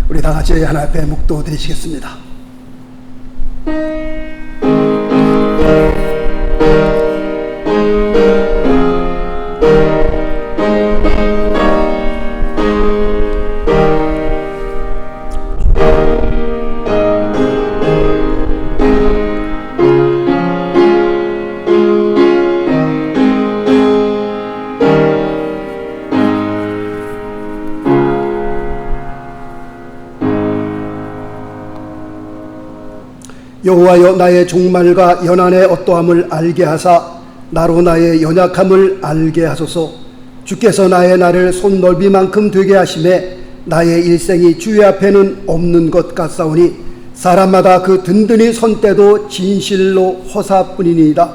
우리 다 같이 하나님 앞에 묵도 드리시겠습니다. 여호와여, 나의 종말과 연한의 어떠함을 알게 하사 나로 나의 연약함을 알게 하소서. 주께서 나의 날을 손넓이만큼 되게 하심에 나의 일생이 주의 앞에는 없는 것 같사오니 사람마다 그 든든히 선 때도 진실로 허사뿐이니이다.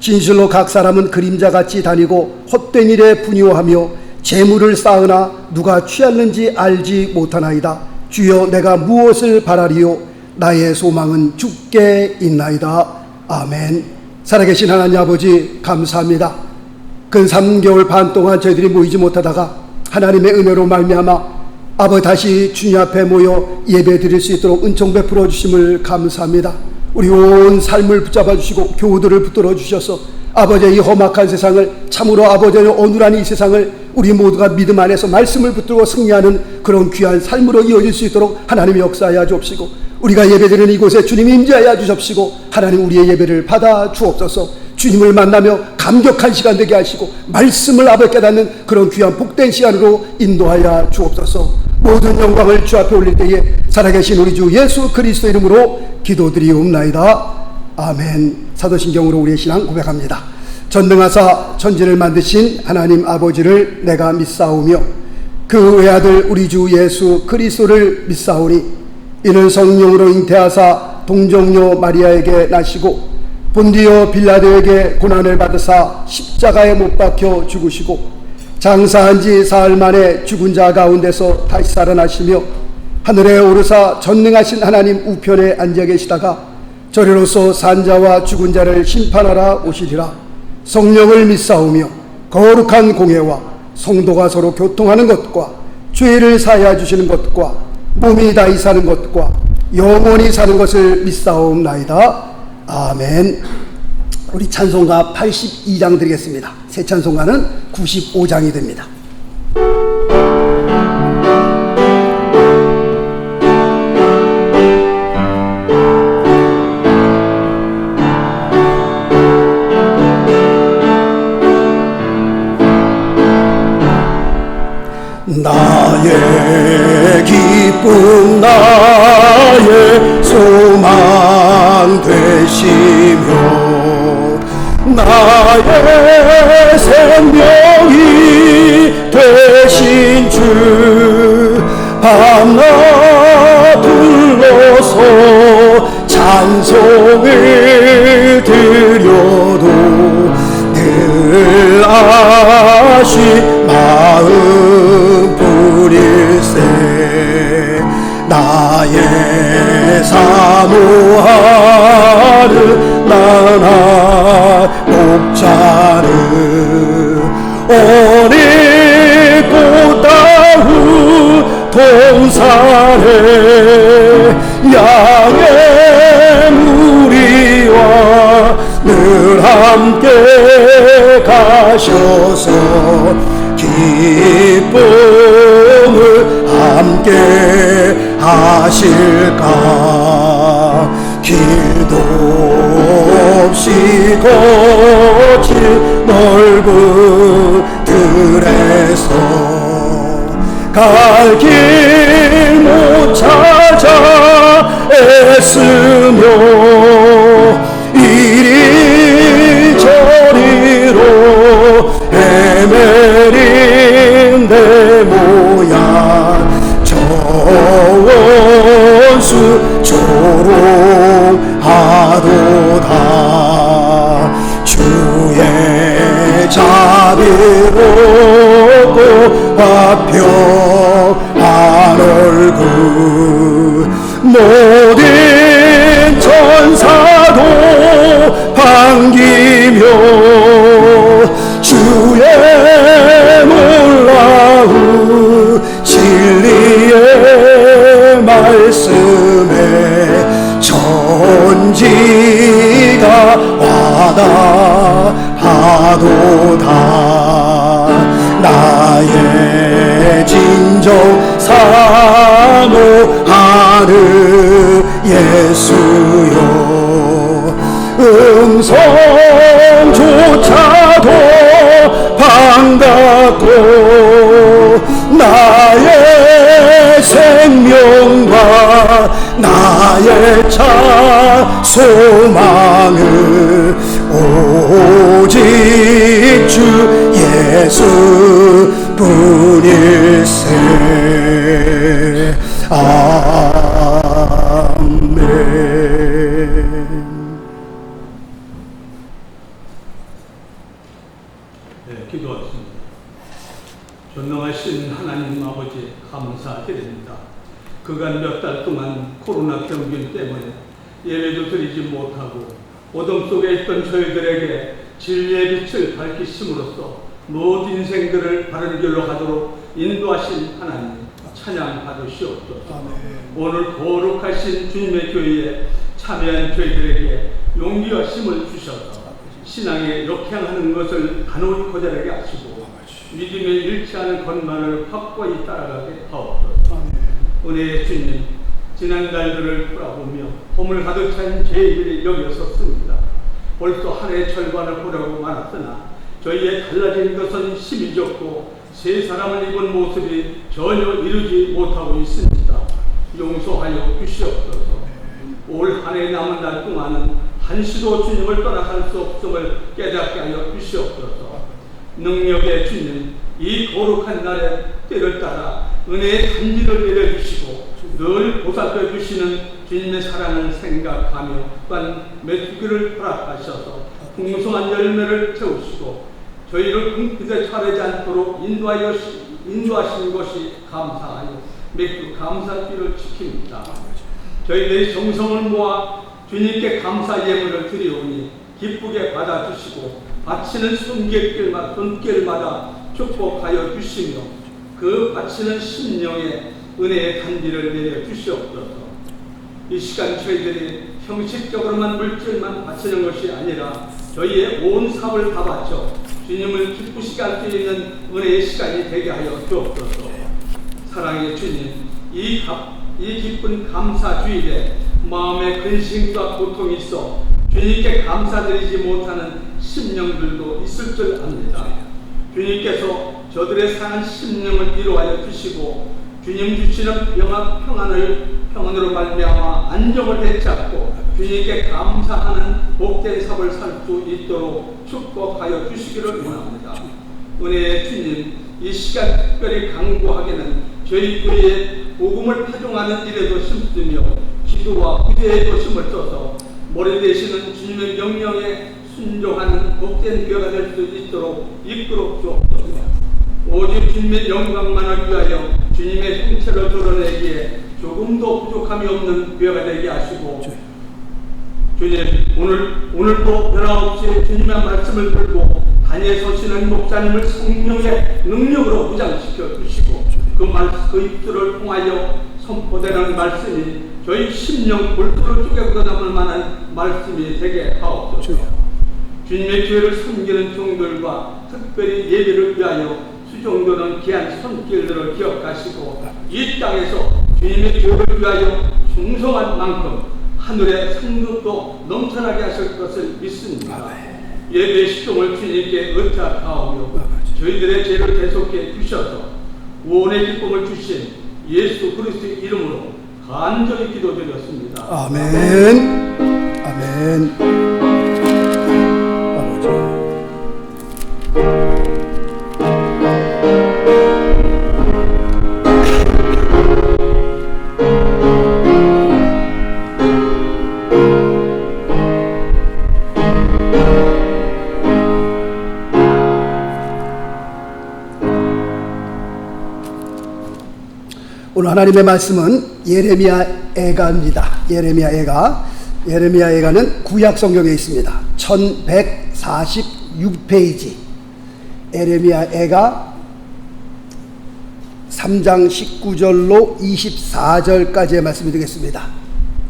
진실로 각 사람은 그림자같이 다니고 헛된 일에 분요하며 재물을 쌓으나 누가 취하는지 알지 못하나이다. 주여, 내가 무엇을 바라리요? 나의 소망은 주께 있나이다. 아멘. 살아계신 하나님 아버지, 감사합니다. 근 3개월 반 동안 저희들이 모이지 못하다가 하나님의 은혜로 말미암아 아버지 다시 주님 앞에 모여 예배 드릴 수 있도록 은총 베풀어 주심을 감사합니다. 우리 온 삶을 붙잡아 주시고 교우들을 붙들어 주셔서 아버지의 이 험악한 세상을, 참으로 아버지의 어눌한 이 세상을 우리 모두가 믿음 안에서 말씀을 붙들고 승리하는 그런 귀한 삶으로 이어질 수 있도록 하나님이 역사하여 주옵시고, 우리가 예배드리는 이곳에 주님이 임재하여 주옵시고, 하나님 우리의 예배를 받아 주옵소서. 주님을 만나며 감격한 시간 되게 하시고 말씀을 아버지 깨닫는 그런 귀한 복된 시간으로 인도하여 주옵소서. 모든 영광을 주 앞에 올릴 때에 살아계신 우리 주 예수 그리스도 이름으로 기도드리옵나이다. 아멘. 사도신경으로 우리의 신앙 고백합니다. 전능하사 천지를 만드신 하나님 아버지를 내가 믿사오며 그 외아들 우리 주 예수 그리스도를 믿사오니 이는 성령으로 잉태하사 동정녀 마리아에게 나시고 본디오 빌라도에게 고난을 받으사 십자가에 못 박혀 죽으시고 장사한 지 사흘 만에 죽은 자 가운데서 다시 살아나시며 하늘에 오르사 전능하신 하나님 우편에 앉아 계시다가 저리로서 산자와 죽은 자를 심판하러 오시리라. 성령을 믿사오며 거룩한 공회와 성도가 서로 교통하는 것과 죄를 사하여 주시는 것과 몸이 다시 사는 것과 영원히 사는 것을 믿사옵나이다. 아멘. 우리 찬송가 82장 드리겠습니다. 새 찬송가는 95장이 됩니다. 나의 기쁨 나의 소망 되시며 나의 생명이 되신 주 밤낮 불러서 찬송을 드려도 늘 아시 마음 뿌릴세. 나의 사모하는 나나 목자는 어린 꽃다운 동산에 양의 무리와 늘 함께 가셔서 기쁨을 함께 하실까. 길도 없이 거친 넓은 들에서 갈 길 못 찾아 애쓰며 이리 저리로 헤매린 내 모양 저 원수 조롱하도다. 주의 자비롭고 화평한 얼굴 모든 천사도 반기며 주의 놀라운 진리의 말씀에 천지가 와닿아도다. 나의 진정 사모하는 예수여, 음성조차도 반갑고 나의 생명과 나의 차 소망은 오직 주 예수뿐일세. 아멘. 네, 기도하겠습니다. 전능하신 하나님 아버지 감사드립니다. 그간 몇 달 동안 코로나 병균 때문에 예배도 드리지 못하고 어둠 속에 있던 저희들에게 진리의 빛을 밝히심으로써 모든 인생들을 바른 길로 가도록 인도하신 하나님 찬양 받으시옵소서. 오늘 거룩하신 주님의 교회에 참여한 저희들에게 용기와 힘을 주셔서 신앙에 역행하는 것을 간혹 거절하게 하시고 믿음에 잃지 않은 것만을 확고히 따라가게 하옵소서. 은혜의 주님, 지난 날들을 돌아보며 봄을 가득 찬 제1일이 여겼었습니다. 벌써 한 해의 절반을 보려고 말았으나 저희의 달라진 것은 힘이 적고 새 사람을 입은 모습이 전혀 이루지 못하고 있습니다. 용서하여 주시옵소서. 올 한 해 남은 날 동안은 한시도 주님을 떠나갈 수 없음을 깨닫게 하여 주시옵소서. 능력의 주님, 이 거룩한 날에 때를 따라 은혜의 단지를 내려주시고 늘 보살펴 주시는 주님의 사랑을 생각하며 또한 메뚜기를 허락하셔서 풍성한 열매를 채우시고 저희를 궁핍에 처하지 않도록 인도하신 것이 감사하여 맥주 감사길을 지킵니다. 저희들이 정성을 모아 주님께 감사 예물을 드리오니 기쁘게 받아주시고 바치는 손길마다 축복하여 주시며 그 바치는 심령에 은혜의 단지를 내려 주시옵소서. 이 시간 저희들이 형식적으로만 물질만 바치는 것이 아니라 저희의 온 삶을 다 바쳐 주님을 기쁘시게 할 수 있는 은혜의 시간이 되게 하여 주옵소서. 사랑의 주님, 이 기쁜 감사 주일에 마음에 근심과 고통이 있어 주님께 감사드리지 못하는 심령들도 있을 줄 압니다. 주님께서 저들의 상한 심령을 위로하여 주시고 주님 주시는 평안으로 말미암아 안정을 되찾고 주님께 감사하는 복된 삶을 살 수 있도록 축복하여 주시기를 원합니다. 은혜의 주님, 이 시간 특별히 강구하게는 저희 교회에 복음을 파종하는 일에도 힘쓰며 기도와 구제에도 힘을 써서 머리 되시는 주님의 명령에 순종하는 복된 교회가 될 수 있도록 이끌어 주옵소서. 오직 주님의 영광만을 위하여 주님의 형체를 드러내기에 조금도 부족함이 없는 교회가 되게 하시고 주님, 오늘도 변함없이 주님의 말씀을 들고 단에 서시는 목사님을 성령의 능력으로 무장시켜 주시고 그 입술을 통하여 선포되는 말씀이 저희 심령 골똘을 쪼개고 남을 만한 말씀이 되게 하옵소서. 주님의 교회를 섬기는 종들과 특별히 예배를 위하여 수종도는 귀한 손길들을 기억하시고 이 땅에서 주님의 교회를 위하여 충성한 만큼 하늘의 상급도 넘쳐나게 하실 것을 믿습니다. 예배 시종을 주님께 의탁하오며 저희들의 죄를 대속해 주셔서 구원의 기쁨을 주신 예수 그리스도의 이름으로 간절히 기도드렸습니다. 아멘. 아멘. 아버지. 오늘 하나님의 말씀은 예레미야 애가입니다. 예레미야 애가는 구약 성경에 있습니다. 1146페이지. 예레미야 애가 3장 19절로 24절까지의 말씀이 되겠습니다.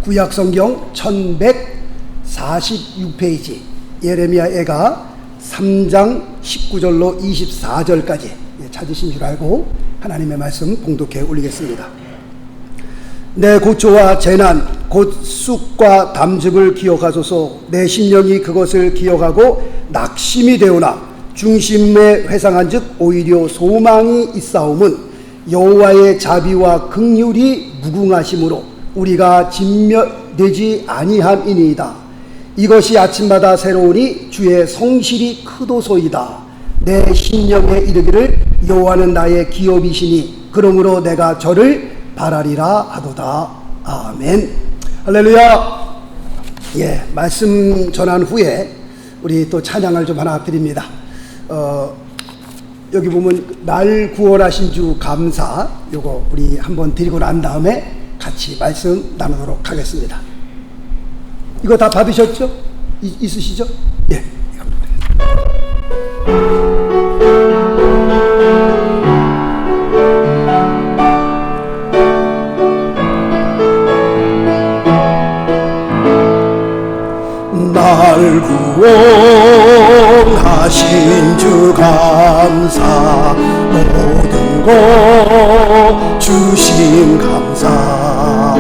구약성경 1146페이지 예레미야 애가 3장 19절로 24절까지 찾으신 줄 알고 하나님의 말씀 봉독해 올리겠습니다. 내 고초와 재난 곧 쑥과 담즙을 기억하소서. 내 심령이 그것을 기억하고 낙심이 되오나 중심에 회상한 즉 오히려 소망이 있사옴은 여호와의 자비와 긍휼이 무궁하심으로 우리가 진멸되지 아니함이니이다. 이것이 아침마다 새로우니 주의 성실이 크도소이다. 내 심령에 이르기를 여호와는 나의 기업이시니 그러므로 내가 저를 바라리라 하도다. 아멘. 할렐루야. 말씀 전한 후에 우리 또 찬양을 좀 하나 드립니다. 여기 보면 날 구원하신 주 감사 요거 우리 한번 드리고 난 다음에 같이 말씀 나누도록 하겠습니다. 이거 다 받으셨죠? 있으시죠? 예. 날 구원하신 주 감사 모든 것 주신 감사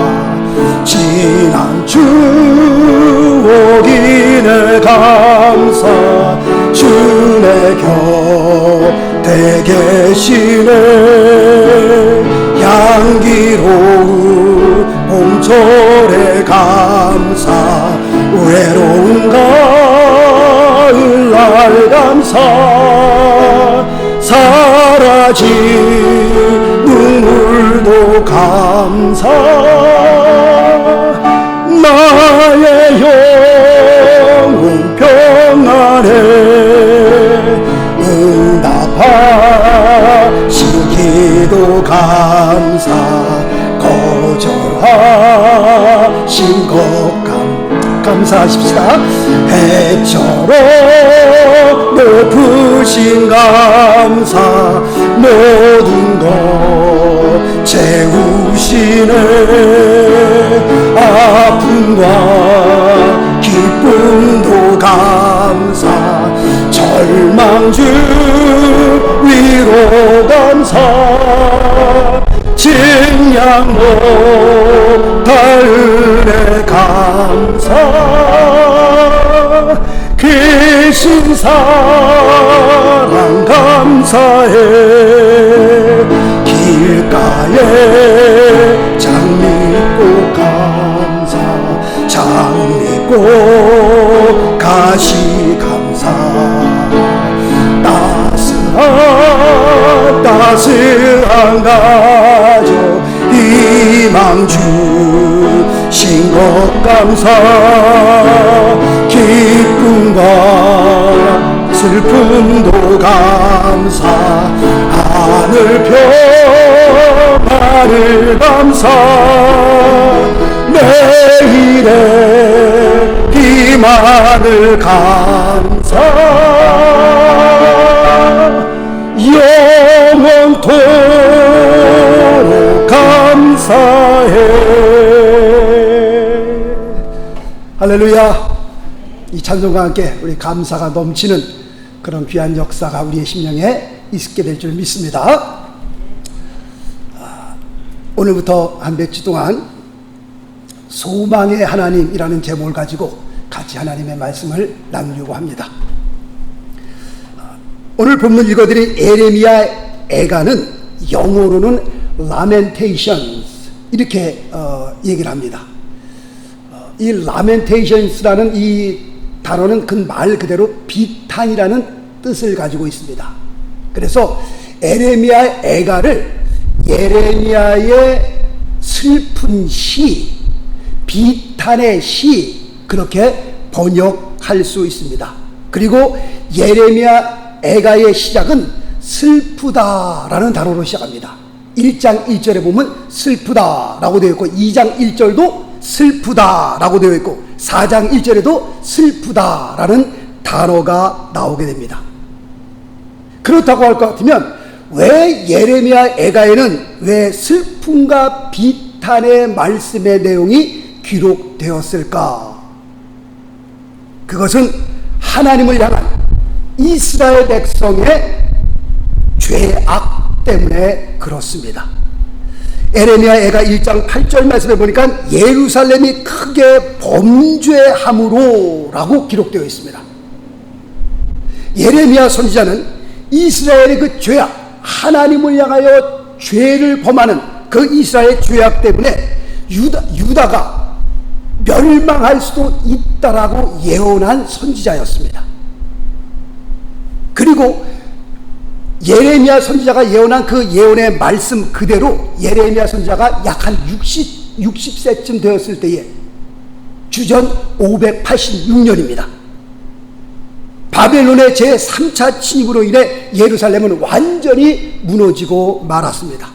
지난 추억이 내 감사 주 내 곁에 계시네 향기로운 봄철의 감사 외로운 가을 날 감사 사라진 눈물도 감사 나의 영혼 평안해 응답하신 기도 감사 거절하신 것 감사하십시다. 해처럼 높으신 감사 모든 것 채우시네 아픔과 기쁨도 감사 절망 중 위로 감사 증량 못할 은혜 감사 크신 사랑 감사해 길가에 장미꽃 감사 장미꽃 가시 감사 따스한 가족 희망 주신 것 감사 기쁨과 슬픔도 감사 하늘 평안을 감사 내일의 희망을 감사 영원토록 감사해. 할렐루야. 이 찬송과 함께 우리 감사가 넘치는 그런 귀한 역사가 우리의 심령에 있게 될 줄 믿습니다. 오늘부터 한 몇 주 동안 소망의 하나님이라는 제목을 가지고 같이 하나님의 말씀을 나누려고 합니다. 오늘 본문 읽어드린 예레미야 애가는 영어로는 lamentations 이렇게 얘기를 합니다. 이 lamentations라는 이 단어는 그 말 그대로 비탄이라는 뜻을 가지고 있습니다. 그래서 예레미야 애가를 예레미야의 슬픈 시, 비탄의 시 그렇게 번역할 수 있습니다. 그리고 예레미야 애가의 시작은 슬프다라는 단어로 시작합니다. 1장 1절에 보면 슬프다라고 되어 있고 2장 1절도 슬프다라고 되어 있고 4장 1절에도 슬프다라는 단어가 나오게 됩니다. 그렇다고 할 것 같으면 왜 예레미야 애가에는 왜 슬픔과 비탄의 말씀의 내용이 기록되었을까? 그것은 하나님을 향한 이스라엘 백성의 죄악 때문에 그렇습니다. 에레미야 애가 1장 8절 말씀에 보니까 예루살렘이 크게 범죄함으로 라고 기록되어 있습니다. 예레미야 선지자는 이스라엘의 그 죄악, 하나님을 향하여 죄를 범하는 그 이스라엘의 죄악 때문에 유다가 멸망할 수도 있다라고 예언한 선지자였습니다. 그리고 예레미야 선지자가 예언한 그 예언의 말씀 그대로 예레미야 선지자가 약 한 60세쯤 되었을 때에 주전 586년입니다. 바벨론의 제3차 침입으로 인해 예루살렘은 완전히 무너지고 말았습니다.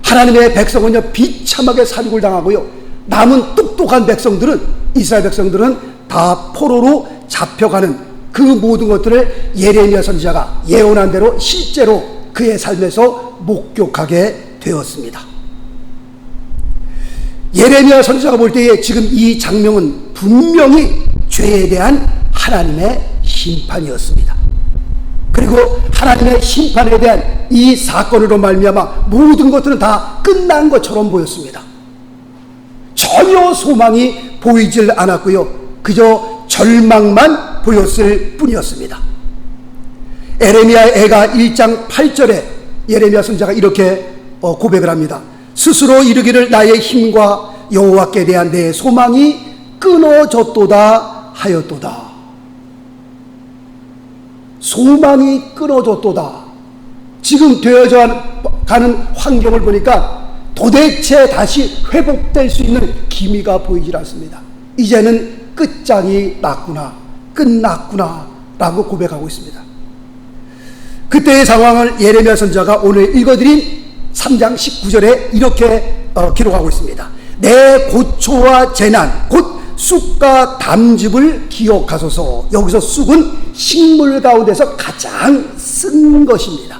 하나님의 백성은요 비참하게 살육을 당하고요, 남은 똑똑한 백성들은, 이스라엘 백성들은 다 포로로 잡혀가는 그 모든 것들을 예레미야 선지자가 예언한 대로 실제로 그의 삶에서 목격하게 되었습니다. 예레미야 선지자가 볼 때에 지금 이 장면은 분명히 죄에 대한 하나님의 심판이었습니다. 그리고 하나님의 심판에 대한 이 사건으로 말미암아 모든 것들은 다 끝난 것처럼 보였습니다. 전혀 소망이 보이질 않았고요, 그저 절망만 보였을 뿐이었습니다. 에레미야 애가 1장 8절에 예레미야 선지자가 이렇게 고백을 합니다. 스스로 이르기를 나의 힘과 여호와께 대한 내 소망이 끊어졌도다 하였도다. 소망이 끊어졌도다. 지금 되어져 가는 환경을 보니까 도대체 다시 회복될 수 있는 기미가 보이질 않습니다. 이제는 끝장이 났구나, 끝났구나 라고 고백하고 있습니다. 그때의 상황을 예레미야 선지자가 오늘 읽어드린 3장 19절에 이렇게 기록하고 있습니다. 내 고초와 재난 곧 쑥과 담즙을 기억하소서. 여기서 쑥은 식물 가운데서 가장 쓴 것입니다.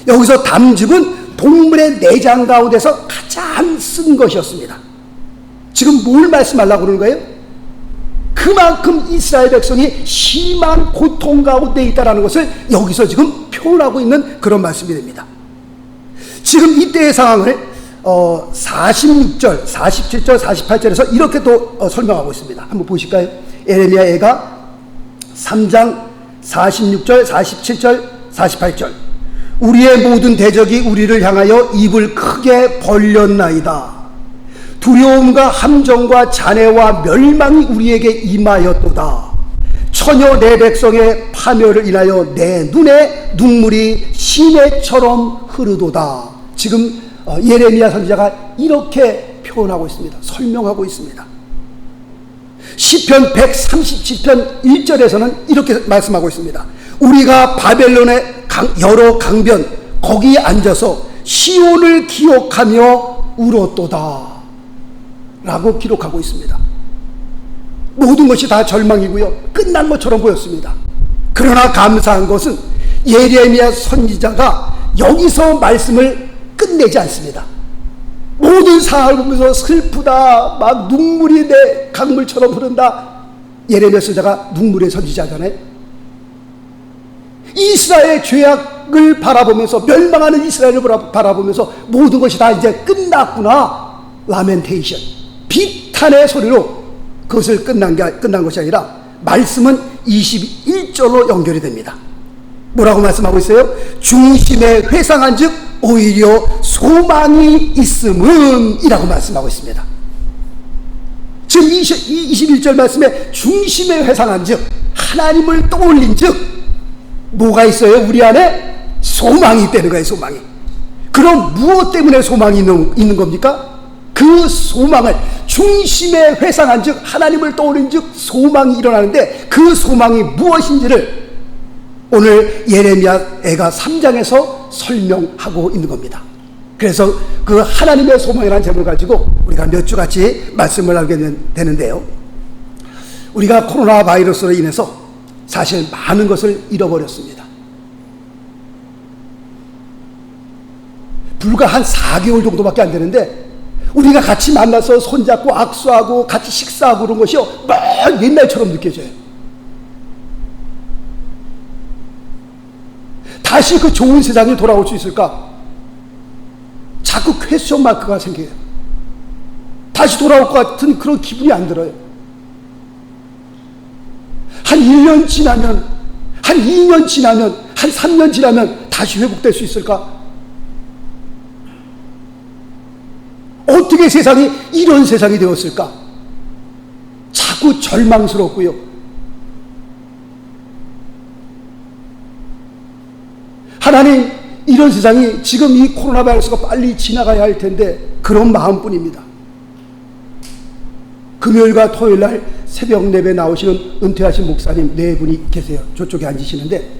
여기서 담즙은 동물의 내장 가운데서 가장 쓴 것이었습니다. 지금 뭘 말씀하려고 그러는 거예요? 그만큼 이스라엘 백성이 심한 고통 가운데 있다는 것을 여기서 지금 표현하고 있는 그런 말씀이 됩니다. 지금 이때의 상황을 46절, 47절, 48절에서 이렇게 또 설명하고 있습니다. 한번 보실까요? 에레미야 애가 3장 46절, 47절, 48절. 우리의 모든 대적이 우리를 향하여 입을 크게 벌렸나이다. 두려움과 함정과 잔해와 멸망이 우리에게 임하였도다. 처녀 내 백성의 파멸을 인하여 내 눈에 눈물이 시내처럼 흐르도다. 지금 예레미야 선지자가 이렇게 표현하고 있습니다. 설명하고 있습니다. 시편 137편 1절에서는 이렇게 말씀하고 있습니다. 우리가 바벨론의 여러 강변 거기에 앉아서 시온을 기억하며 울었도다 라고 기록하고 있습니다. 모든 것이 다 절망이고요, 끝난 것처럼 보였습니다. 그러나 감사한 것은 예레미야 선지자가 여기서 말씀을 끝내지 않습니다. 모든 상황을 보면서 슬프다, 막 눈물이 내 강물처럼 흐른다. 예레미야 선지자가 눈물의 선지자잖아요. 이스라엘의 죄악을 바라보면서, 멸망하는 이스라엘을 바라보면서 모든 것이 다 이제 끝났구나, 라멘테이션, 비탄의 소리로 그것을 끝난 것이 아니라 말씀은 21절로 연결이 됩니다. 뭐라고 말씀하고 있어요? 중심에 회상한 즉 오히려 소망이 있음은 이라고 말씀하고 있습니다. 지금 21절 말씀에 중심에 회상한 즉 하나님을 떠올린 즉 뭐가 있어요? 우리 안에 소망이 있다는 거예요. 소망이. 그럼 무엇 때문에 소망이 있는 겁니까? 그 소망을 중심에 회상한 즉 하나님을 떠올린 즉 소망이 일어나는데 그 소망이 무엇인지를 오늘 예레미야 애가 3장에서 설명하고 있는 겁니다. 그래서 그 하나님의 소망이라는 제목을 가지고 우리가 몇 주 같이 말씀을 하게 되는데요, 우리가 코로나 바이러스로 인해서 사실 많은 것을 잃어버렸습니다. 불과 한 4개월 정도밖에 안 되는데 우리가 같이 만나서 손잡고 악수하고 같이 식사하고 그런 것이요 막 옛날처럼 느껴져요. 다시 그 좋은 세상이 돌아올 수 있을까? 자꾸 퀘스천 마크가 생겨요. 다시 돌아올 것 같은 그런 기분이 안 들어요. 한 1년 지나면, 한 2년 지나면, 한 3년 지나면 다시 회복될 수 있을까? 어떻게 세상이 이런 세상이 되었을까? 자꾸 절망스럽고요. 하나님, 이런 세상이 지금 이 코로나 바이러스가 빨리 지나가야 할 텐데 그런 마음뿐입니다. 금요일과 토요일 날 새벽 예배 나오시는 은퇴하신 목사님 4분이 계세요. 저쪽에 앉으시는데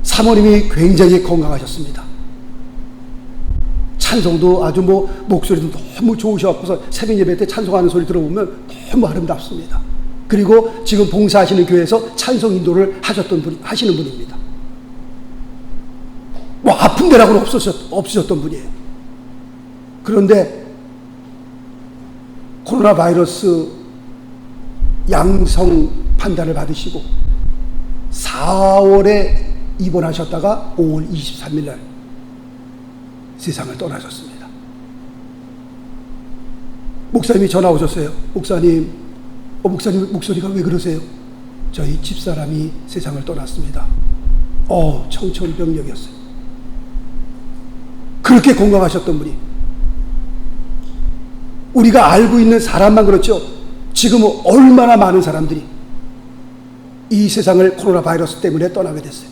사모님이 굉장히 건강하셨습니다. 찬송도 아주 목소리도 너무 좋으셔서 새벽 예배 때 찬송하는 소리 들어보면 너무 아름답습니다. 그리고 지금 봉사하시는 교회에서 찬송 인도를 하시는 분입니다. 아픈 데라고는 없으셨던 분이에요. 그런데 코로나 바이러스 양성 판단을 받으시고 4월에 입원하셨다가 5월 23일 날 세상을 떠나셨습니다. 목사님이 전화 오셨어요. 목사님 목소리가 왜 그러세요? 저희 집사람이 세상을 떠났습니다. 청천벽력이었어요. 그렇게 건강하셨던 분이, 우리가 알고 있는 사람만 그렇죠. 지금은 얼마나 많은 사람들이 이 세상을 코로나 바이러스 때문에 떠나게 됐어요.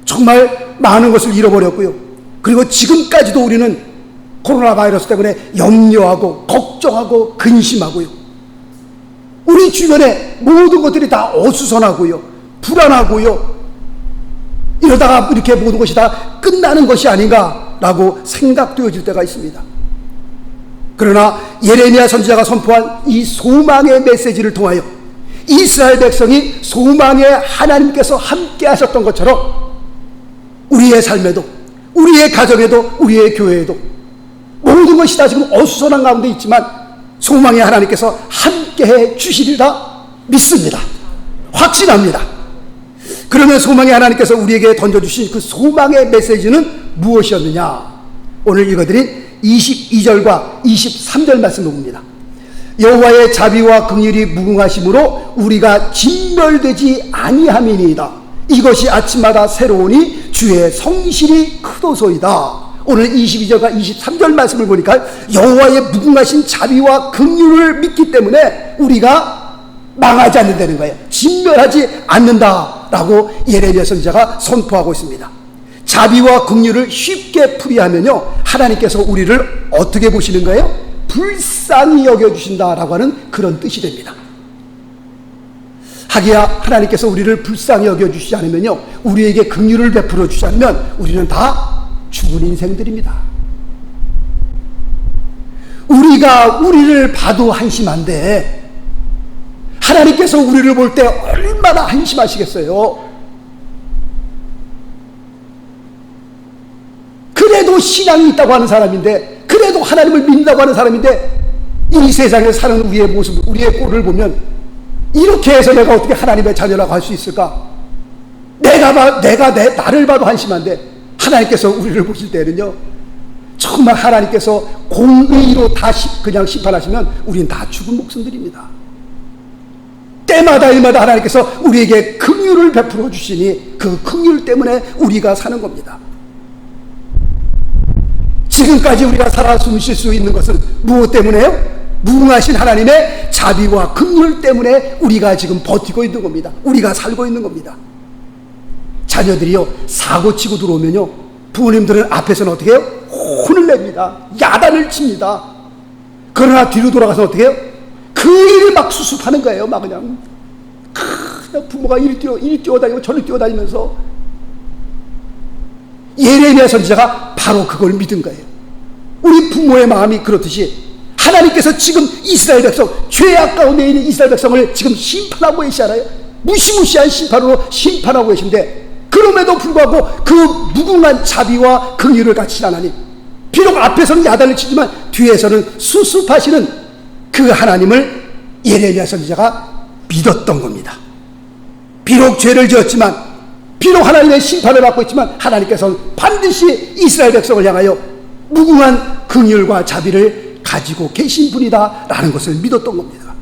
정말 많은 것을 잃어버렸고요. 그리고 지금까지도 우리는 코로나 바이러스 때문에 염려하고 걱정하고 근심하고요. 우리 주변에 모든 것들이 다 어수선하고요, 불안하고요. 이러다가 이렇게 모든 것이 다 끝나는 것이 아닌가라고 생각되어질 때가 있습니다. 그러나 예레미야 선지자가 선포한 이 소망의 메시지를 통하여 이스라엘 백성이 소망의 하나님께서 함께 하셨던 것처럼 우리의 삶에도, 우리의 가정에도, 우리의 교회에도 모든 것이 다 지금 어수선한 가운데 있지만 소망의 하나님께서 함께해 주시리라 믿습니다. 확신합니다. 그러면 소망의 하나님께서 우리에게 던져주신 그 소망의 메시지는 무엇이었느냐? 오늘 읽어드린 22절과 23절 말씀을 봅니다. 여호와의 자비와 긍휼이 무궁하심으로 우리가 진멸되지 아니함이니이다. 이것이 아침마다 새로우니 주의 성실이 크도소이다. 오늘 22절과 23절 말씀을 보니까 여호와의 무궁하신 자비와 긍휼을 믿기 때문에 우리가 망하지 않는다는 거예요. 진멸하지 않는다라고 예레미야 선지자가 선포하고 있습니다. 자비와 긍휼을 쉽게 풀이하면요, 하나님께서 우리를 어떻게 보시는 거예요? 불쌍히 여겨주신다라고 하는 그런 뜻이 됩니다. 하기야 하나님께서 우리를 불쌍히 여겨주시지 않으면요, 우리에게 긍휼을 베풀어 주지 않으면 우리는 다 죽은 인생들입니다. 우리가 우리를 봐도 한심한데 하나님께서 우리를 볼 때 얼마나 한심하시겠어요. 그래도 신앙이 있다고 하는 사람인데, 그래도 하나님을 믿는다고 하는 사람인데 이 세상에 사는 우리의 모습, 우리의 꼴을 보면 이렇게 해서 내가 어떻게 하나님의 자녀라고 할 수 있을까? 나를 봐도 한심한데 하나님께서 우리를 보실 때는요, 정말 하나님께서 공의로 다 그냥 심판하시면 우리는 다 죽은 목숨들입니다. 때마다 일마다 하나님께서 우리에게 긍휼을 베풀어 주시니 그 긍휼 때문에 우리가 사는 겁니다. 지금까지 우리가 살아 숨쉴 수 있는 것은 무엇 때문에요? 무궁하신 하나님의 자비와 긍휼 때문에 우리가 지금 버티고 있는 겁니다. 우리가 살고 있는 겁니다. 자녀들이요, 사고 치고 들어오면요, 부모님들은 앞에서는 어떻게 해요? 혼을 냅니다. 야단을 칩니다. 그러나 뒤로 돌아가서 어떻게 해요? 그 일을 막 수습하는 거예요. 막 그냥 부모가 이리 뛰어다니고 저리 뛰어다니면서. 예레미야 선지자가 바로 그걸 믿은 거예요. 우리 부모의 마음이 그렇듯이 하나님께서 지금 이스라엘 백성, 죄악 가운데 있는 이스라엘 백성을 지금 심판하고 계시잖아요. 무시무시한 심판으로 심판하고 계신데 그럼에도 불구하고 그 무궁한 자비와 긍휼을 가지신 하나님, 비록 앞에서는 야단을 치지만 뒤에서는 수습하시는 그 하나님을 예레미야 선지자가 믿었던 겁니다. 비록 죄를 지었지만, 비록 하나님의 심판을 받고 있지만 하나님께서는 반드시 이스라엘 백성을 향하여 무궁한 긍휼과 자비를 가지고 계신 분이다 라는 것을 믿었던 겁니다.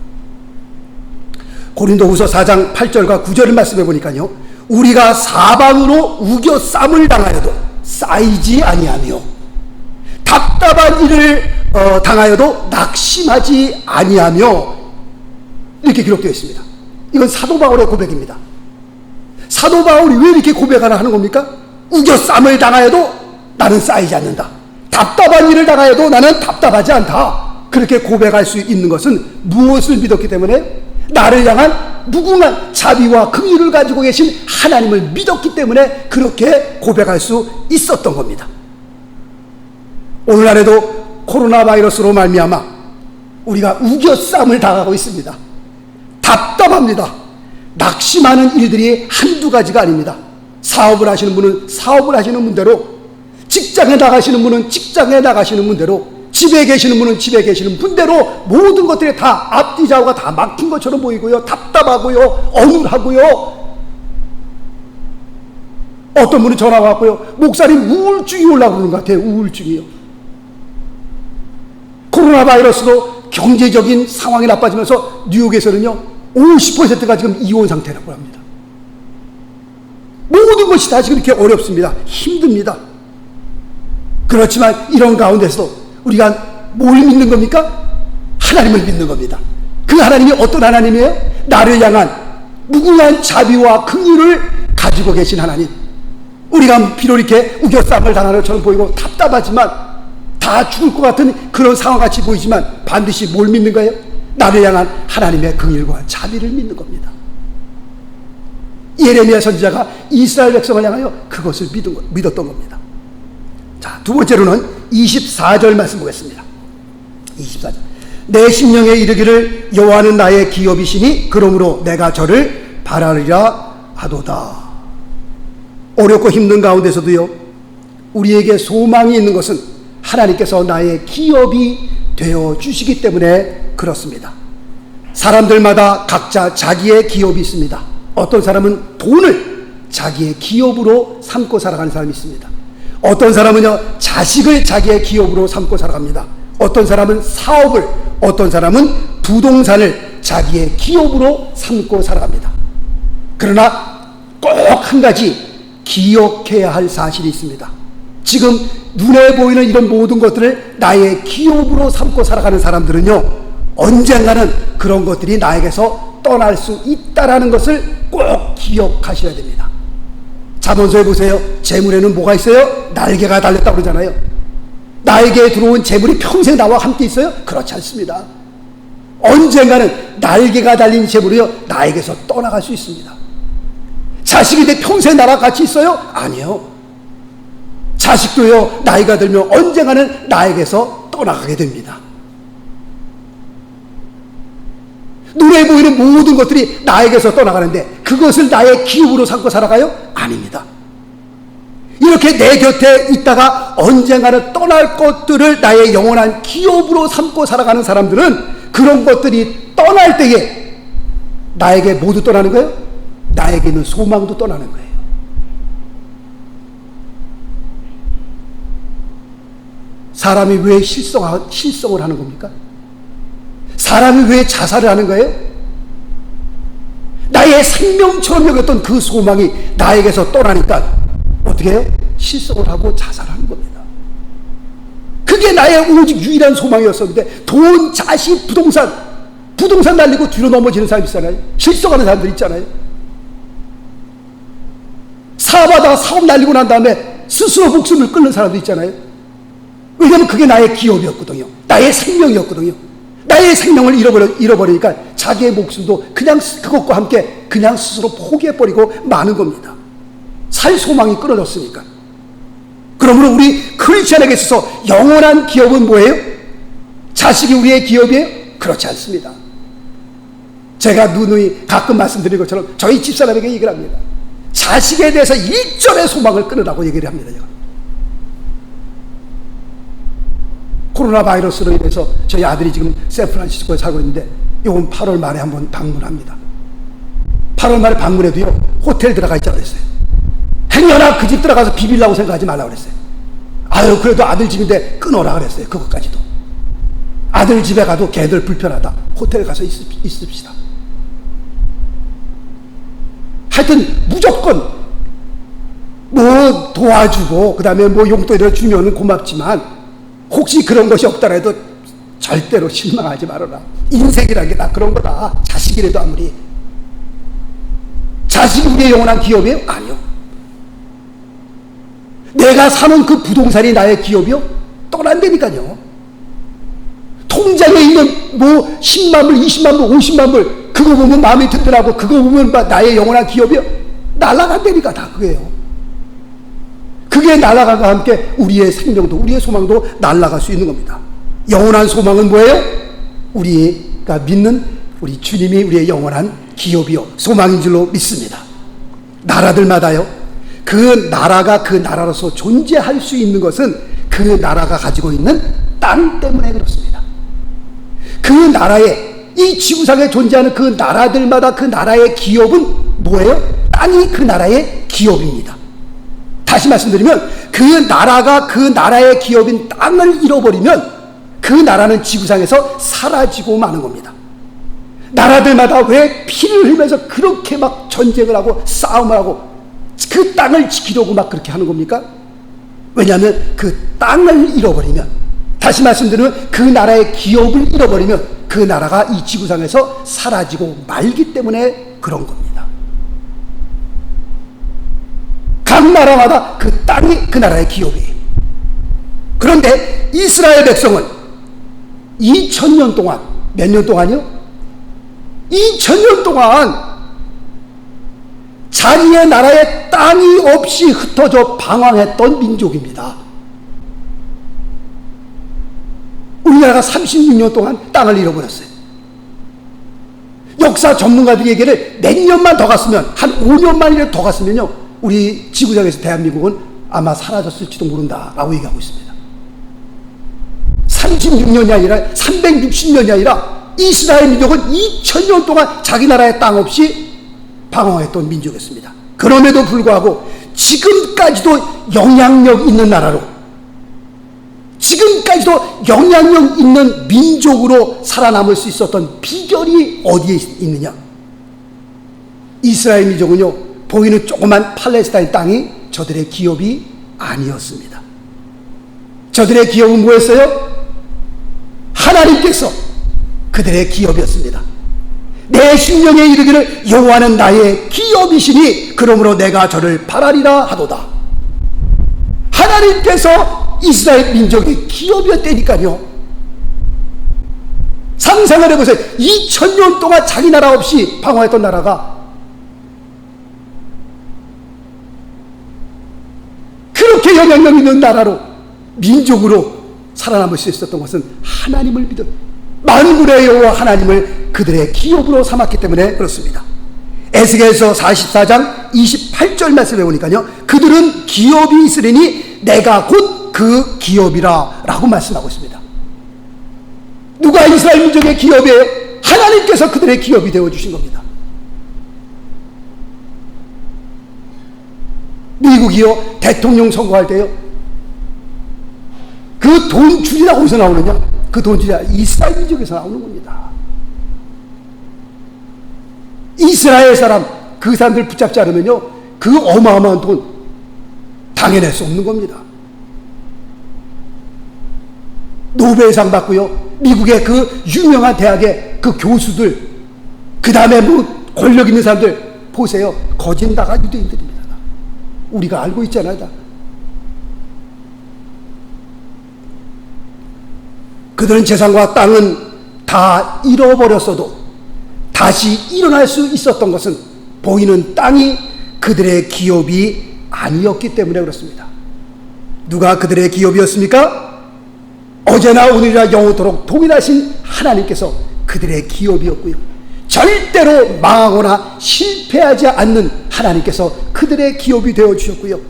고린도후서 4장 8절과 9절을 말씀해 보니까요, 우리가 사방으로 우겨 쌈을 당하여도 쌓이지 아니하며 답답한 일을 당하여도 낙심하지 아니하며, 이렇게 기록되어 있습니다. 이건 사도 바울의 고백입니다. 사도 바울이 왜 이렇게 고백하나 하는 겁니까? 우겨 쌈을 당하여도 나는 쌓이지 않는다. 답답한 일을 당하여도 나는 답답하지 않다. 그렇게 고백할 수 있는 것은 무엇을 믿었기 때문에? 나를 향한 무궁한 자비와 긍휼을 가지고 계신 하나님을 믿었기 때문에 그렇게 고백할 수 있었던 겁니다. 오늘날에도 코로나 바이러스로 말미암아 우리가 우겨쌈을 당하고 있습니다. 답답합니다. 낙심하는 일들이 한두 가지가 아닙니다. 사업을 하시는 분은 사업을 하시는 분대로, 직장에 나가시는 분은 직장에 나가시는 분대로, 집에 계시는 분은 집에 계시는 분대로 모든 것들이 다 앞뒤 좌우가 다 막힌 것처럼 보이고요, 답답하고요, 어눌하고요. 어떤 분은 전화가 왔고요, 목사님 우울증이 올라오는 것 같아요. 우울증이요. 코로나 바이러스도 경제적인 상황이 나빠지면서 뉴욕에서는요 50%가 지금 이혼 상태라고 합니다. 모든 것이 다 지금 이렇게 어렵습니다. 힘듭니다. 그렇지만 이런 가운데서도 우리가 뭘 믿는 겁니까? 하나님을 믿는 겁니다. 그 하나님이 어떤 하나님이에요? 나를 향한 무궁한 자비와 긍휼을 가지고 계신 하나님. 우리가 비록 이렇게 우겨쌈을 당하는 것처럼 보이고 답답하지만, 다 죽을 것 같은 그런 상황같이 보이지만 반드시 뭘 믿는 거예요? 나를 향한 하나님의 긍휼과 자비를 믿는 겁니다. 예레미야 선지자가 이스라엘 백성을 향하여 그것을 믿었던 겁니다. 자, 두 번째로는 24절 말씀 보겠습니다. 24절. 내 심령에 이르기를 여호와는 나의 기업이시니 그러므로 내가 저를 바라리라 하도다. 어렵고 힘든 가운데서도요, 우리에게 소망이 있는 것은 하나님께서 나의 기업이 되어 주시기 때문에 그렇습니다. 사람들마다 각자 자기의 기업이 있습니다. 어떤 사람은 돈을 자기의 기업으로 삼고 살아가는 사람이 있습니다. 어떤 사람은요 자식을 자기의 기업으로 삼고 살아갑니다. 어떤 사람은 사업을, 어떤 사람은 부동산을 자기의 기업으로 삼고 살아갑니다. 그러나 꼭 한 가지 기억해야 할 사실이 있습니다. 지금 눈에 보이는 이런 모든 것들을 나의 기업으로 삼고 살아가는 사람들은요 언젠가는 그런 것들이 나에게서 떠날 수 있다라는 것을 꼭 기억하셔야 됩니다. 잠언서에 보세요. 재물에는 뭐가 있어요? 날개가 달렸다고 그러잖아요. 나에게 들어온 재물이 평생 나와 함께 있어요? 그렇지 않습니다. 언젠가는 날개가 달린 재물이요 나에게서 떠나갈 수 있습니다. 자식이 내 평생 나랑 같이 있어요? 아니요. 자식도요 나이가 들면 언젠가는 나에게서 떠나가게 됩니다. 눈에 보이는 모든 것들이 나에게서 떠나가는데 그것을 나의 기업으로 삼고 살아가요? 아닙니다. 이렇게 내 곁에 있다가 언젠가는 떠날 것들을 나의 영원한 기업으로 삼고 살아가는 사람들은 그런 것들이 떠날 때에 나에게 모두 떠나는 거예요? 나에게 있는 소망도 떠나는 거예요. 사람이 왜 실성을 하는 겁니까? 사람이 왜 자살을 하는 거예요? 나의 생명처럼 여겼던 그 소망이 나에게서 떠나니까 어떻게 해요? 실성을 하고 자살하는 겁니다. 그게 나의 오직 유일한 소망이었었는데 돈, 자식, 부동산 날리고 뒤로 넘어지는 사람 있잖아요. 실성하는 사람들 있잖아요. 사업하다가 사업 날리고 난 다음에 스스로 목숨을 끊는 사람도 있잖아요. 왜냐하면 그게 나의 기업이었거든요. 나의 생명이었거든요. 나의 생명을 잃어버리니까 자기의 목숨도 그냥 그것과 함께 그냥 스스로 포기해버리고 마는 겁니다. 살 소망이 끊어졌으니까. 그러므로 우리 크리스천에게 있어서 영원한 기업은 뭐예요? 자식이 우리의 기업이에요? 그렇지 않습니다. 제가 누누이 가끔 말씀드린 것처럼 저희 집사람에게 얘기를 합니다. 자식에 대해서 일절의 소망을 끊으라고 얘기를 합니다. 제가. 코로나 바이러스로 인해서 저희 아들이 지금 샌프란시스코에 살고 있는데 이번 8월 말에 한번 방문합니다. 8월 말에 방문해도요, 호텔 들어가 있자고 그랬어요. 행여나 그 집 들어가서 비빌라고 생각하지 말라고 그랬어요. 아유, 그래도 아들 집인데 끊어라 그랬어요. 그것까지도. 아들 집에 가도 걔들 불편하다. 호텔 가서 있읍시다. 하여튼 무조건 뭐 도와주고 그 다음에 뭐 용돈이라도 주면 고맙지만 혹시 그런 것이 없더라도 절대로 실망하지 말아라. 인생이라는 게 다 그런 거다. 자식이라도 아무리. 자식이 우리의 영원한 기업이에요? 아니요. 내가 사는 그 부동산이 나의 기업이요? 떠난다니까요. 통장에 있는 뭐 10만 불, 20만 불, 50만 불 그거 보면 마음이 든든하고 그거 보면 나의 영원한 기업이요? 날아간다니까 다 그게요. 그게 날아간과 함께 우리의 생명도 우리의 소망도 날아갈 수 있는 겁니다. 영원한 소망은 뭐예요? 우리가 믿는 우리 주님이 우리의 영원한 기업이요 소망인 줄로 믿습니다. 나라들마다요, 그 나라가 그 나라로서 존재할 수 있는 것은 그 나라가 가지고 있는 땅 때문에 그렇습니다. 그 나라의 이 지구상에 존재하는 그 나라들마다 그 나라의 기업은 뭐예요? 땅이 그 나라의 기업입니다. 다시 말씀드리면 그 나라가 그 나라의 기업인 땅을 잃어버리면 그 나라는 지구상에서 사라지고 마는 겁니다. 나라들마다 왜 피를 흘리면서 그렇게 막 전쟁을 하고 싸움을 하고 그 땅을 지키려고 막 그렇게 하는 겁니까? 왜냐하면 그 땅을 잃어버리면, 다시 말씀드리면 그 나라의 기업을 잃어버리면 그 나라가 이 지구상에서 사라지고 말기 때문에 그런 겁니다. 각 나라마다 그 땅이 그 나라의 기업이에요. 그런데 이스라엘 백성은 2000년 동안, 몇 년 동안이요? 2000년 동안 자기의 나라에 땅이 없이 흩어져 방황했던 민족입니다. 우리나라가 36년 동안 땅을 잃어버렸어요. 역사 전문가들이 얘기를 몇 년만 더 갔으면, 한 5년만이라도 더 갔으면요, 우리 지구상에서 대한민국은 아마 사라졌을지도 모른다라고 얘기하고 있습니다. 36년이 아니라 360년이 아니라 이스라엘 민족은 2000년 동안 자기 나라의 땅 없이 방황했던 민족이었습니다. 그럼에도 불구하고 지금까지도 영향력 있는 나라로, 지금까지도 영향력 있는 민족으로 살아남을 수 있었던 비결이 어디에 있느냐? 이스라엘 민족은요, 보이는 조그만 팔레스타인 땅이 저들의 기업이 아니었습니다. 저들의 기업은 뭐였어요? 하나님께서 그들의 기업이었습니다. 내 심령에 이르기를 여호와는 나의 기업이시니 그러므로 내가 저를 바라리라 하도다. 하나님께서 이스라엘 민족의 기업이었다니까요. 상상을 해보세요. 2000년 동안 자기 나라 없이 방황했던 나라가 그렇게 영향력 있는 나라로, 민족으로 살아남을 수 있었던 것은 하나님을 믿어, 만군의 여호와 하나님을 그들의 기업으로 삼았기 때문에 그렇습니다. 에스겔서 44장 28절 말씀해 보니까요, 그들은 기업이 있으리니 내가 곧 그 기업이라 라고 말씀하고 있습니다. 누가 이스라엘 민족의 기업이에요? 하나님께서 그들의 기업이 되어주신 겁니다. 미국이요, 대통령 선거할 때요, 그 돈줄이 어디서 나오느냐? 그 돈줄이 이스라엘 민족에서 나오는 겁니다. 이스라엘 사람, 그 사람들 붙잡지 않으면요, 그 어마어마한 돈 당해낼 수 없는 겁니다. 노벨상 받고요, 미국의 그 유명한 대학의 그 교수들, 그 다음에 뭐 권력 있는 사람들 보세요. 거진 다가 유대인들입니다. 우리가 알고 있잖아요. 다. 그들은 재산과 땅은 다 잃어버렸어도 다시 일어날 수 있었던 것은 보이는 땅이 그들의 기업이 아니었기 때문에 그렇습니다. 누가 그들의 기업이었습니까? 어제나 오늘이나 영원토록 동일하신 하나님께서 그들의 기업이었고요, 절대로 망하거나 실패하지 않는 하나님께서 그들의 기업이 되어 주셨고요.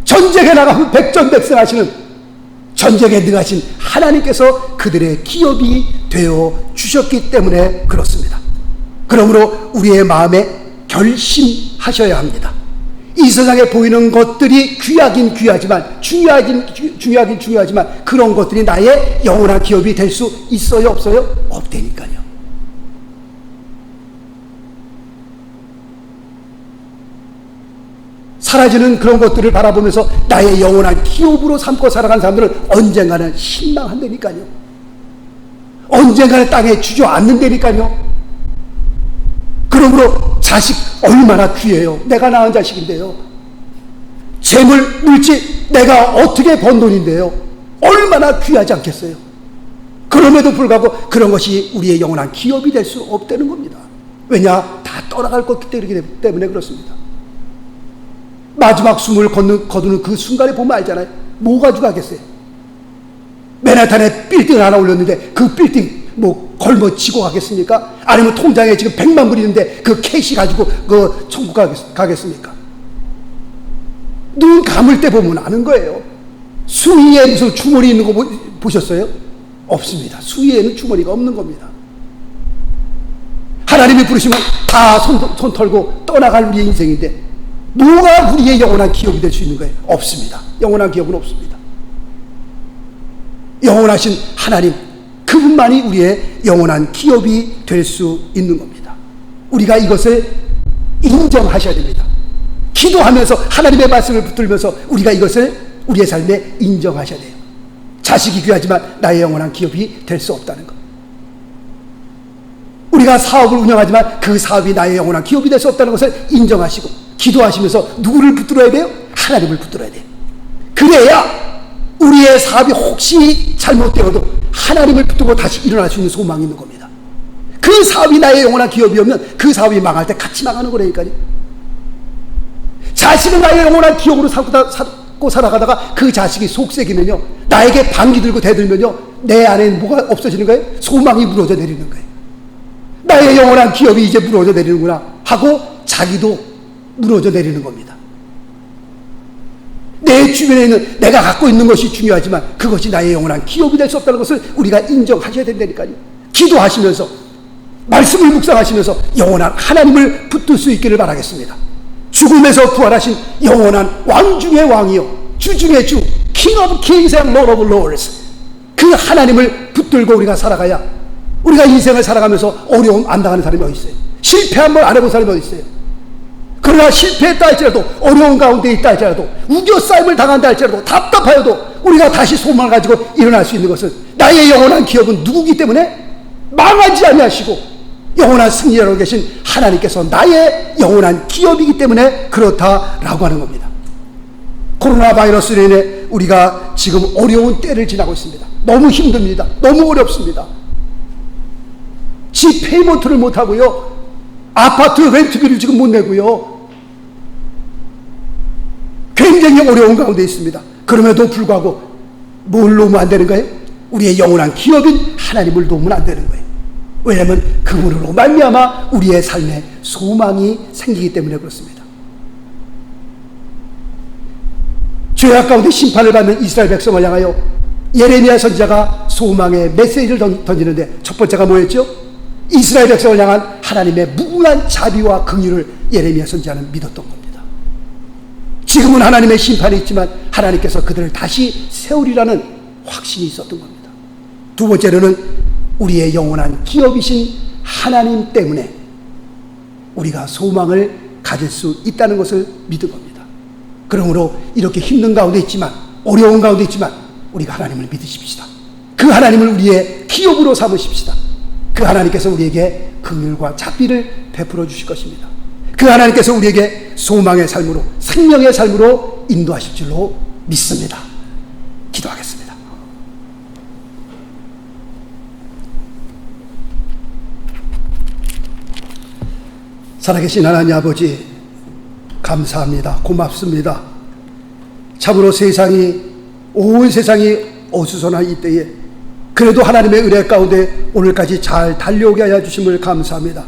전쟁에 나가면 백전백승 하시는 전쟁에 능하신 하나님께서 그들의 기업이 되어 주셨기 때문에 그렇습니다. 그러므로 우리의 마음에 결심하셔야 합니다. 이 세상에 보이는 것들이 귀하긴 귀하지만 중요하긴 중요하지만 그런 것들이 나의 영원한 기업이 될 수 있어요, 없어요? 없다니까요. 사라지는 그런 것들을 바라보면서 나의 영원한 기업으로 삼고 살아가는 사람들은 언젠가는 실망한다니까요. 언젠가는 땅에 주저앉는다니까요. 그러므로 자식 얼마나 귀해요. 내가 낳은 자식인데요. 재물, 물질, 내가 어떻게 번 돈인데요. 얼마나 귀하지 않겠어요. 그럼에도 불구하고 그런 것이 우리의 영원한 기업이 될 수 없다는 겁니다. 왜냐? 다 떠나갈 것 때문에 그렇습니다. 마지막 숨을 거두는 그 순간에 보면 알잖아요. 뭐 가지고 가겠어요? 맨하탄에 빌딩 하나 올렸는데 그 빌딩 뭐 걸머치고 가겠습니까? 아니면 통장에 지금 100만 불 있는데 그 캐시 가지고 그 천국 가겠습니까? 눈 감을 때 보면 아는 거예요. 수위에 무슨 주머니 있는 거 보셨어요? 없습니다. 수위에는 주머니가 없는 겁니다. 하나님이 부르시면 다 손 털고 떠나갈 우리의 인생인데 뭐가 우리의 영원한 기업이 될 수 있는 거예요? 없습니다. 영원한 기업은 없습니다. 영원하신 하나님, 그분만이 우리의 영원한 기업이 될 수 있는 겁니다. 우리가 이것을 인정하셔야 됩니다. 기도하면서 하나님의 말씀을 붙들면서 우리가 이것을 우리의 삶에 인정하셔야 돼요. 자식이 귀하지만 나의 영원한 기업이 될 수 없다는 것. 우리가 사업을 운영하지만 그 사업이 나의 영원한 기업이 될 수 없다는 것을 인정하시고 기도하시면서 누구를 붙들어야 돼요? 하나님을 붙들어야 돼요. 그래야 우리의 사업이 혹시 잘못되어도 하나님을 붙들고 다시 일어날 수 있는 소망이 있는 겁니다. 그 사업이 나의 영원한 기업이면 그 사업이 망할 때 같이 망하는 거라니까요. 자식은 나의 영원한 기업으로 삼고 살아가다가 그 자식이 속색이면요, 나에게 반기 들고 대들면요, 내 안에는 뭐가 없어지는 거예요? 소망이 무너져 내리는 거예요. 나의 영원한 기업이 이제 무너져 내리는구나 하고 자기도 무너져 내리는 겁니다. 내 주변에 있는 내가 갖고 있는 것이 중요하지만 그것이 나의 영원한 기업이 될 수 없다는 것을 우리가 인정하셔야 된다니까요. 기도하시면서 말씀을 묵상하시면서 영원한 하나님을 붙들 수 있기를 바라겠습니다. 죽음에서 부활하신 영원한 왕 중의 왕이요 주 중의 주, King of Kings and Lord of Lords, 그 하나님을 붙들고 우리가 살아가야 우리가 인생을 살아가면서 어려움 안 당하는 사람이 어디 있어요? 실패 한번 안 해본 사람이 어디 있어요? 그러나 실패했다 할지라도, 어려운 가운데 있다 할지라도, 우겨싸임을 당한다 할지라도, 답답하여도 우리가 다시 소망을 가지고 일어날 수 있는 것은 나의 영원한 기업은 누구기 때문에 망하지 아니하시고 영원한 승리자로 계신 하나님께서 나의 영원한 기업이기 때문에 그렇다라고 하는 겁니다. 코로나 바이러스로 인해 우리가 지금 어려운 때를 지나고 있습니다. 너무 힘듭니다. 너무 어렵습니다. 집 페이먼트를 못하고요, 아파트 렌트비를 지금 못 내고요, 굉장히 어려운 가운데 있습니다. 그럼에도 불구하고 뭘 놓으면 안 되는 거예요? 우리의 영원한 기업인 하나님을 놓으면 안 되는 거예요. 왜냐하면 그분으로 말미암아 우리의 삶에 소망이 생기기 때문에 그렇습니다. 죄악 가운데 심판을 받는 이스라엘 백성을 향하여 예레미야 선지자가 소망의 메시지를 던지는데 첫 번째가 뭐였죠? 이스라엘 백성을 향한 하나님의 무궁한 자비와 긍휼을 예레미야 선지자는 믿었던 겁니다. 지금은 하나님의 심판이 있지만 하나님께서 그들을 다시 세우리라는 확신이 있었던 겁니다. 두 번째로는 우리의 영원한 기업이신 하나님 때문에 우리가 소망을 가질 수 있다는 것을 믿은 겁니다. 그러므로 이렇게 힘든 가운데 있지만, 어려운 가운데 있지만 우리가 하나님을 믿으십시다. 그 하나님을 우리의 기업으로 삼으십시다. 그 하나님께서 우리에게 긍휼과 자비를 베풀어 주실 것입니다. 그 하나님께서 우리에게 소망의 삶으로, 생명의 삶으로 인도하실 줄로 믿습니다. 기도하겠습니다. 살아계신 하나님 아버지, 감사합니다. 고맙습니다. 참으로 온 세상이 어수선한 이때에 그래도 하나님의 은혜 가운데 오늘까지 잘 달려오게 하여 주심을 감사합니다.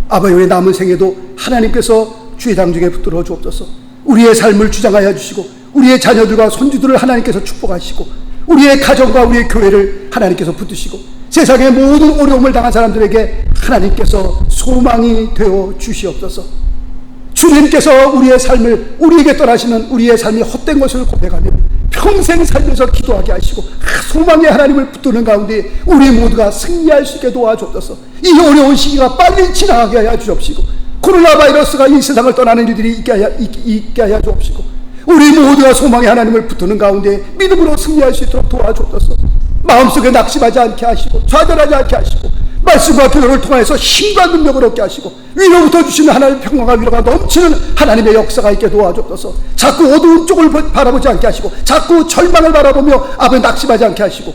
아버지, 우리 남은 생에도 하나님께서 주의 당중에 붙들어 주옵소서. 우리의 삶을 주장하여 주시고 우리의 자녀들과 손주들을 하나님께서 축복하시고 우리의 가정과 우리의 교회를 하나님께서 붙드시고 세상의 모든 어려움을 당한 사람들에게 하나님께서 소망이 되어 주시옵소서. 주님께서 우리의 삶을 우리에게 떠나시는 우리의 삶이 헛된 것을 고백하며 평생 살면서 기도하게 하시고 소망의 하나님을 붙드는 가운데 우리 모두가 승리할 수 있게 도와주옵소서. 이 어려운 시기가 빨리 지나가게 하여 주옵시고 코로나 바이러스가 이 세상을 떠나는 일들이 있게 하여 주옵시고 우리 모두가 소망의 하나님을 붙드는 가운데 믿음으로 승리할 수 있도록 도와주옵소서. 마음속에 낙심하지 않게 하시고 좌절하지 않게 하시고 말씀과 기도를 통해서 힘과 능력을 얻게 하시고 위로부터 주시는 하나님의 평강과 위로가 넘치는 하나님의 역사가 있게 도와주옵소서. 자꾸 어두운 쪽을 바라보지 않게 하시고 자꾸 절망을 바라보며 앞에 낙심하지 않게 하시고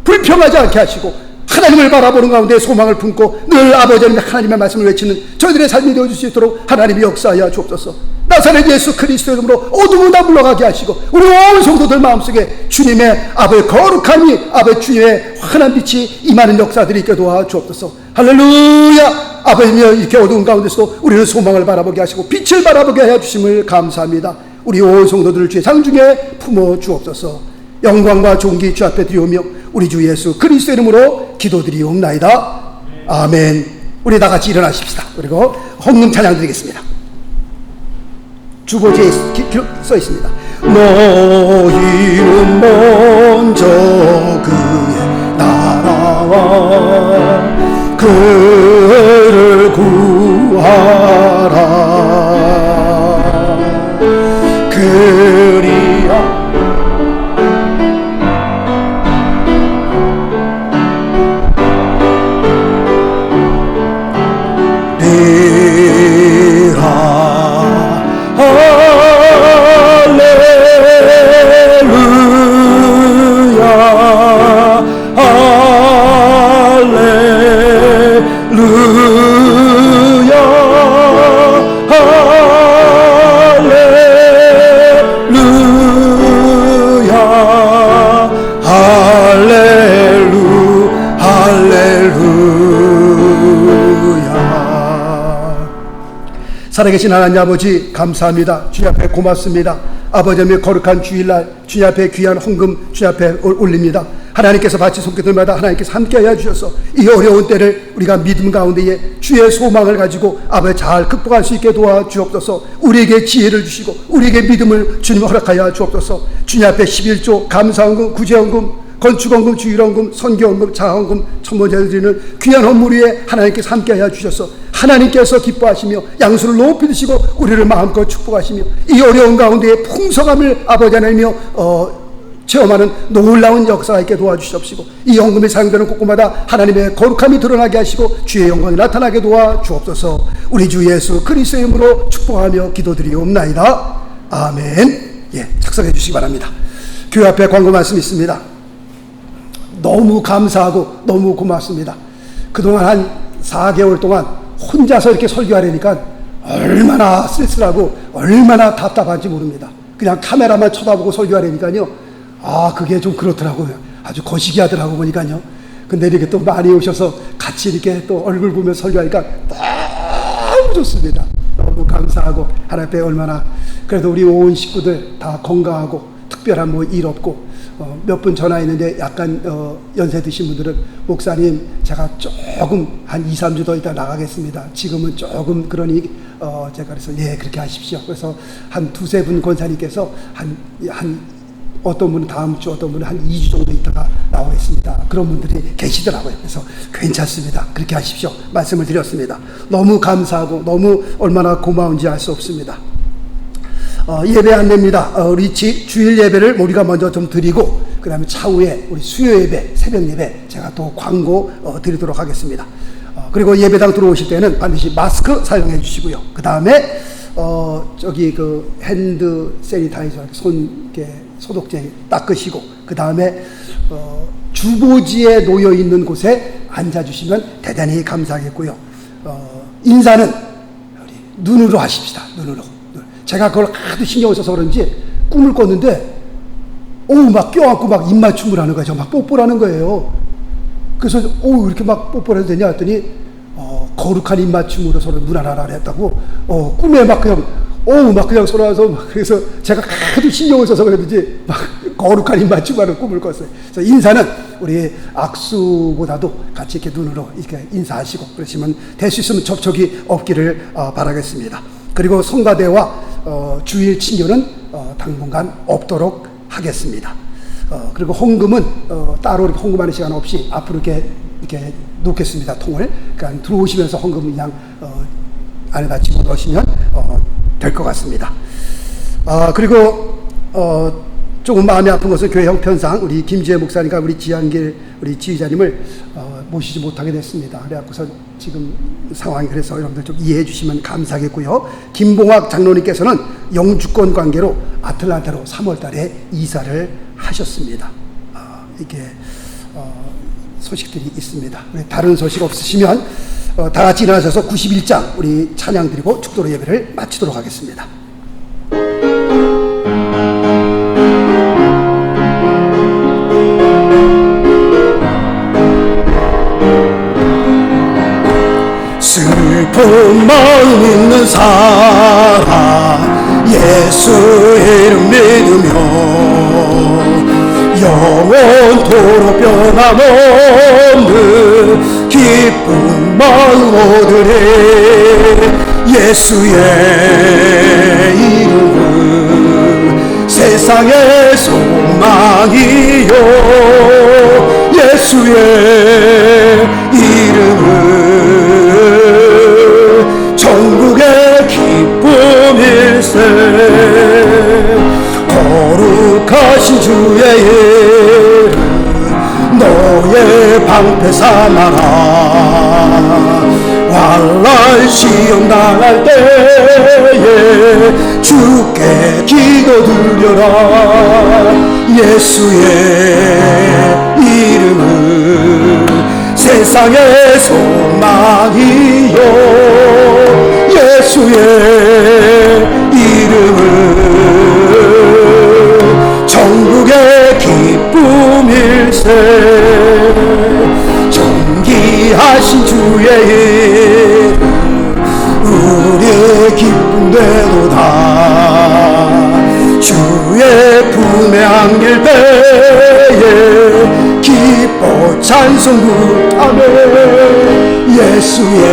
불평하지 않게 하시고 하나님을 바라보는 가운데 소망을 품고 늘 아버지 하나님의 말씀을 외치는 저희들의 삶이 되어줄 수 있도록 하나님이 역사하여 주옵소서. 나사렛 예수 그리스도의 이름으로 어둠을 다 물러가게 하시고 우리 온 성도들 마음속에 주님의 아버지 거룩함이 아버지 주님의 환한 빛이 임하는 역사들이 있게 도와주옵소서. 할렐루야. 아버지여, 이렇게 어두운 가운데서도 우리는 소망을 바라보게 하시고 빛을 바라보게 하여 주심을 감사합니다. 우리 온 성도들을 주의 장중에 품어 주옵소서. 영광과 존귀 주 앞에 드리오며 우리 주 예수 그리스도 이름으로 기도드리옵나이다. 아멘. 우리 다 같이 일어나십시다. 그리고 헌금 찬양 드리겠습니다. 주보지에 써 있습니다. 너희는 먼저 그의 나라와 그를 구하라. 그리하 살아계신 하나님 아버지 감사합니다. 주님 앞에 고맙습니다. 아버지의 거룩한 주일날 주님 앞에 귀한 헌금 주님 앞에 올립니다. 하나님께서 바치 손길들마다 하나님께서 함께하여 주셔서 이 어려운 때를 우리가 믿음 가운데에 주의 소망을 가지고 아버지 잘 극복할 수 있게 도와주옵소서. 우리에게 지혜를 주시고 우리에게 믿음을 주님 허락하여 주옵소서. 주님 앞에 11조 감사헌금 구제헌금 건축헌금, 주일헌금, 선교헌금, 자헌금, 천문제를 드리는 귀한 헌물 위에 하나님께서 함께하여 주셔서 하나님께서 기뻐하시며 양수를 높이 드시고 우리를 마음껏 축복하시며 이 어려운 가운데에 풍성함을 아버지 하나님이여 체험하는 놀라운 역사가 있게 도와주시옵시고 이 헌금이 사용되는 곳곳마다 하나님의 거룩함이 드러나게 하시고 주의 영광이 나타나게 도와주옵소서. 우리 주 예수 그리스도의 이름으로 축복하며 기도드리옵나이다. 아멘. 예, 작성해 주시기 바랍니다. 교회 앞에 광고 말씀 있습니다. 너무 감사하고 너무 고맙습니다. 그동안 한 4개월 동안 혼자서 이렇게 설교하려니까 얼마나 쓸쓸하고 얼마나 답답한지 모릅니다. 그냥 카메라만 쳐다보고 설교하려니까요, 그게 좀 그렇더라고요. 아주 거시기 하더라고 보니까요. 근데 이렇게 또 많이 오셔서 같이 이렇게 또 얼굴 보며 설교하니까 너무 좋습니다. 너무 감사하고 하나님 앞에 얼마나 그래도 우리 온 식구들 다 건강하고 특별한 뭐 일 없고 몇 분 전화 있는데 약간 연세 드신 분들은 목사님 제가 조금 한 2-3주 더 있다 나가겠습니다. 지금은 조금 그러니 제가 그래서 예 그렇게 하십시오. 그래서 한 2-3분 권사님께서 한 어떤 분은 다음 주 어떤 분은 한 2주 정도 있다가 나오겠습니다. 그런 분들이 계시더라고요. 그래서 괜찮습니다. 그렇게 하십시오. 말씀을 드렸습니다. 너무 감사하고 너무 얼마나 고마운지 알 수 없습니다. 예배 안내입니다. 우리 주일 예배를 우리가 먼저 좀 드리고 그 다음에 차후에 우리 수요 예배, 새벽 예배 제가 또 광고 드리도록 하겠습니다. 그리고 예배당 들어오실 때는 반드시 마스크 사용해 주시고요. 그 다음에 저기 그 핸드 세니타이저 손 소독제 닦으시고 그 다음에 주보지에 놓여 있는 곳에 앉아 주시면 대단히 감사하겠고요. 인사는 눈으로 하십시다. 눈으로. 제가 그걸 하도 신경을 써서 그런지 꿈을 꿨는데 막 껴안고 막 입맞춤을 하는 거예요. 막 뽀뽀를 하는 거예요. 그래서 이렇게 막 뽀뽀를 해도 되냐 했더니 거룩한 입맞춤으로 서로 문안하라 그랬다고 꿈에 막 그냥 서로 와서 그래서 제가 아주 신경을 써서 그랬는지 막 거룩한 입맞춤하는 꿈을 꿨어요. 그래서 인사는 우리 악수보다도 같이 이렇게 눈으로 이렇게 인사하시고 그러시면 될 수 있으면 접촉이 없기를 바라겠습니다. 그리고 성가대와 주일 친교는 당분간 없도록 하겠습니다. 그리고 헌금은 따로 이렇게 헌금하는 시간 없이 앞으로 이렇게 놓겠습니다. 통을. 그러니까 들어오시면서 헌금 그냥 안에다 집어넣으시면 될 것 같습니다. 그리고 조금 마음이 아픈 것은 교회 형편상 우리 김지혜 목사님과 우리 지한길 우리 지휘자님을 모시지 못하게 됐습니다. 그래갖고서 지금 상황이 그래서 여러분들 좀 이해해 주시면 감사하겠고요. 김봉학 장로님께서는 영주권 관계로 아틀란타로 3월 달에 이사를 하셨습니다. 이게 소식들이 있습니다. 다른 소식 없으시면 다 같이 일어나셔서 91장 우리 찬양 드리고 축도로 예배를 마치도록 하겠습니다. 슬픈 마음 있는 사람 예수 이름 믿으며 영원토록 변함없는 기쁜 마음 얻으리. 예수의 이름은 세상의 소망이요 예수의 이름은 천국의 기쁨일세. 거룩하신 주의 이름 너의 방패 삼아라. 환난 시험 당할 때에 주께 기도드려라. 예수의 이름은 세상의 소망이요 예수의 이름은 천국의 기쁨일세. 존귀하신 주의 이름 우리의 기쁨 되도다. 주의 품에 안길 때에 기뻐 찬송 부르며 예수의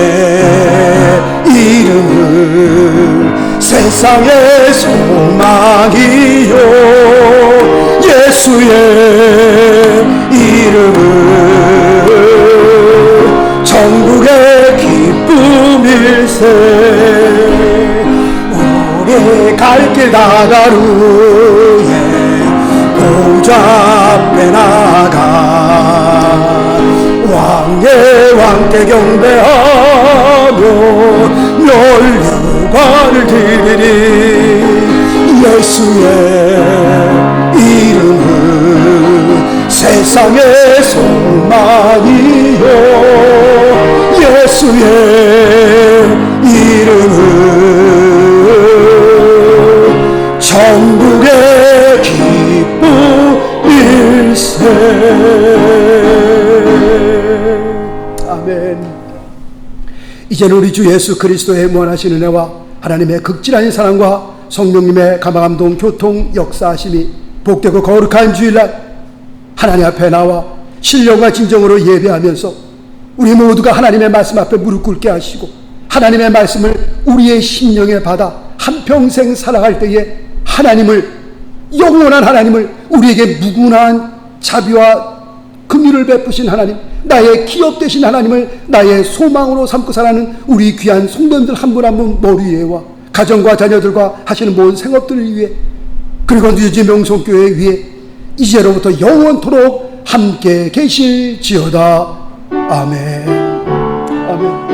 이름은 세상의 소망이요 예수의 이름은 천국의 기쁨일세. 우리 갈 길 다가루에 보좌 앞에 나가 왕의 왕께 경배하며 멸류관을 드리리. 예수의 이름은 세상의 소망이요 예수의 이름은 천국의 기쁨일세. 아멘. 이제는 우리 주 예수 그리스도의 무한하신 은혜와 하나님의 극진하신 사랑과 성령님의 감화감동 교통 역사하심이 복되고 거룩한 주일날 하나님 앞에 나와 신령과 진정으로 예배하면서 우리 모두가 하나님의 말씀 앞에 무릎 꿇게 하시고 하나님의 말씀을 우리의 심령에 받아 한평생 살아갈 때에 하나님을, 영원한 하나님을, 우리에게 무궁한 자비와 긍휼을 베푸신 하나님, 나의 기업 되신 하나님을 나의 소망으로 삼고 살아가는 우리 귀한 성도님들 한 분 한 분 머리 위에와 가정과 자녀들과 하시는 모든 생업들을 위해, 그리고 뉴저지 명성교회 위에 이제로부터 영원토록 함께 계실지어다. 아멘. 아멘.